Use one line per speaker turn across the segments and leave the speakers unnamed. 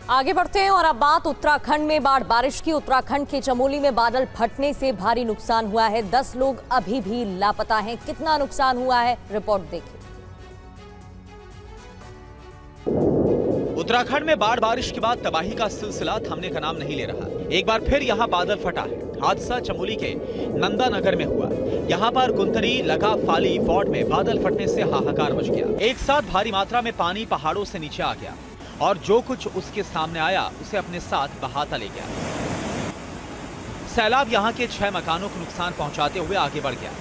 आगे बढ़ते हैं और अब बात उत्तराखंड में बाढ़ बारिश की। उत्तराखंड के चमोली में बादल फटने से भारी नुकसान हुआ है। 10 लोग अभी भी लापता हैं। कितना नुकसान हुआ है, रिपोर्ट देखिए।
उत्तराखंड में बाढ़ बारिश के बाद तबाही का सिलसिला थमने का नाम नहीं ले रहा। एक बार फिर यहां बादल फटा है। हादसा चमोली के नंदानगर में हुआ। यहां पर गुंतरी लगा फाली वार्ड में बादल फटने से हाहाकार मच गया। एक साथ भारी मात्रा में पानी पहाड़ों से नीचे आ गया और जो कुछ उसके सामने आया उसे अपने साथ बहाता ले गया। सैलाब यहां के 6 मकानों को नुकसान पहुंचाते हुए आगे बढ़ गया।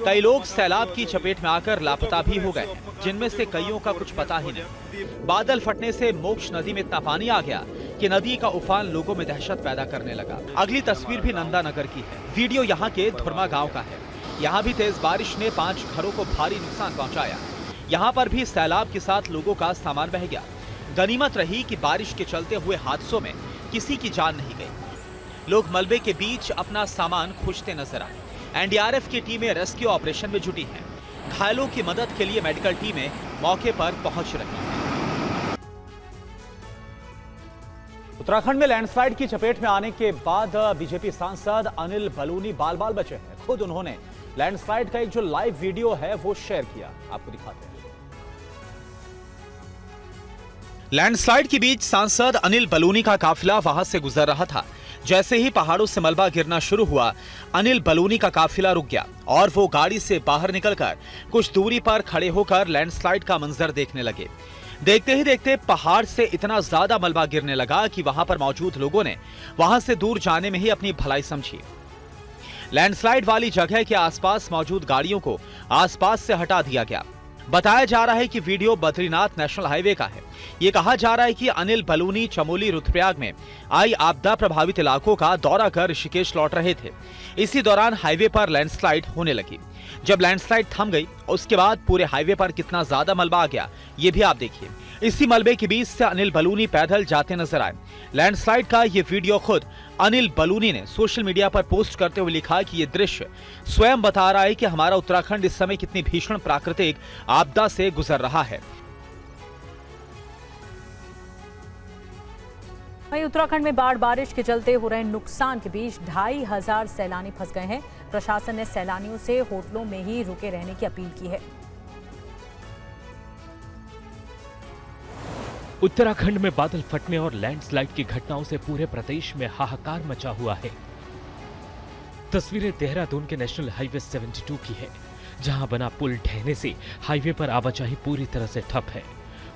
कई लोग सैलाब की चपेट में आकर लापता भी हो गए, जिनमें से कईयों का कुछ पता ही नहीं। बादल फटने से मोक्ष नदी में इतना पानी आ गया कि नदी का उफान लोगों में दहशत पैदा करने लगा। अगली तस्वीर भी नंदानगर की है। वीडियो यहाँ के धुरमा गांव का है। यहाँ भी तेज बारिश ने 5 घरों को भारी नुकसान पहुंचाया। यहाँ पर भी सैलाब के साथ लोगों का सामान बह गया। गनीमत रही कि बारिश के चलते हुए हादसों में किसी की जान नहीं गई। लोग मलबे के बीच अपना सामान खोजते नजर आए। एनडीआरएफ की टीमें रेस्क्यू ऑपरेशन में जुटी हैं। घायलों की मदद के लिए मेडिकल टीमें मौके पर पहुंच रही हैं। उत्तराखंड में लैंडस्लाइड की चपेट में आने के बाद बीजेपी सांसद अनिल बलूनी बाल बाल बचे हैं। खुद उन्होंने लैंडस्लाइड का एक जो लाइव वीडियो है वो शेयर किया। आपको दिखाते हैं। लैंडस्लाइड के बीच सांसद अनिल बलूनी का काफिला वहां से गुजर रहा था। जैसे ही पहाड़ों से मलबा गिरना शुरू हुआ, अनिल बलूनी का काफिला रुक गया और वो गाड़ी से बाहर निकलकर कुछ दूरी पर खड़े होकर लैंडस्लाइड का मंजर देखने लगे। देखते ही देखते पहाड़ से इतना ज्यादा मलबा गिरने लगा कि वहां पर मौजूद लोगों ने वहां से दूर जाने में ही अपनी भलाई समझी। लैंडस्लाइड वाली जगह के आसपास मौजूद गाड़ियों को आसपास से हटा दिया गया। बताया जा रहा है कि वीडियो बद्रीनाथ नेशनल हाईवे का है। ये कहा जा रहा है कि अनिल बलूनी चमोली रुद्रप्रयाग में आई आपदा प्रभावित इलाकों का दौरा कर ऋषिकेश लौट रहे थे। इसी दौरान हाईवे पर लैंडस्लाइड होने लगी। जब लैंडस्लाइड थम गई, उसके बाद पूरे हाईवे पर कितना ज्यादा मलबा आ गया, ये भी आप देखिए। इसी मलबे के बीच से अनिल बलूनी पैदल जाते नजर आए। लैंडस्लाइड का ये वीडियो खुद अनिल बलूनी ने सोशल मीडिया पर पोस्ट करते हुए लिखा कि ये दृश्य स्वयं बता रहा है कि हमारा उत्तराखंड इस समय कितनी भीषण प्राकृतिक आपदा से गुजर रहा है।
वहीं उत्तराखंड में बाढ़ बारिश के चलते हो रहे नुकसान के बीच 2500 सैलानी फंस गए हैं। प्रशासन ने सैलानियों से होटलों में ही रुके रहने की अपील की है।
उत्तराखंड में बादल फटने और लैंडस्लाइड की घटनाओं से पूरे प्रदेश में हाहाकार मचा हुआ है। तस्वीरें देहरादून के नेशनल हाईवे 72 की है, जहां बना पुल ढहने से हाईवे पर आवाजाही पूरी तरह से ठप है।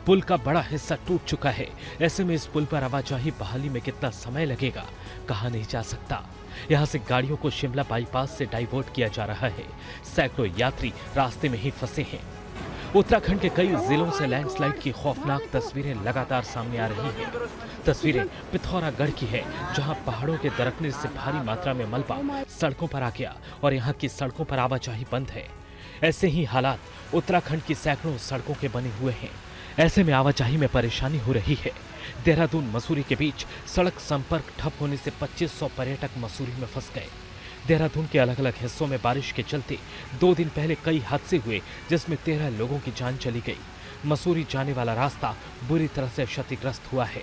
पुल का बड़ा हिस्सा टूट चुका है। ऐसे में इस पुल पर आवाजाही बहाली में कितना समय लगेगा, कहा नहीं जा सकता। यहां से गाड़ियों को शिमला बाईपास से डाइवर्ट किया जा रहा है। सैकड़ों यात्री रास्ते में ही फंसे हैं। उत्तराखंड के कई जिलों से लैंडस्लाइड की खौफनाक तस्वीरें लगातार सामने आ रही हैं। तस्वीरें पिथौरागढ़ की है, जहां पहाड़ों के दरकने से भारी मात्रा में मलबा सड़कों पर आ गया और यहां की सड़कों पर आवाजाही बंद है। ऐसे ही हालात उत्तराखंड की सैकड़ों सड़कों के बने हुए हैं। ऐसे में आवाजाही में परेशानी हो रही है। देहरादून मसूरी के बीच सड़क संपर्क ठप होने से 2500 पर्यटक मसूरी में फंस गए। देहरादून के अलग अलग हिस्सों में बारिश के चलते 2 दिन पहले कई हादसे हुए, जिसमें 13 लोगों की जान चली गई। मसूरी जाने वाला रास्ता बुरी तरह से क्षतिग्रस्त हुआ है।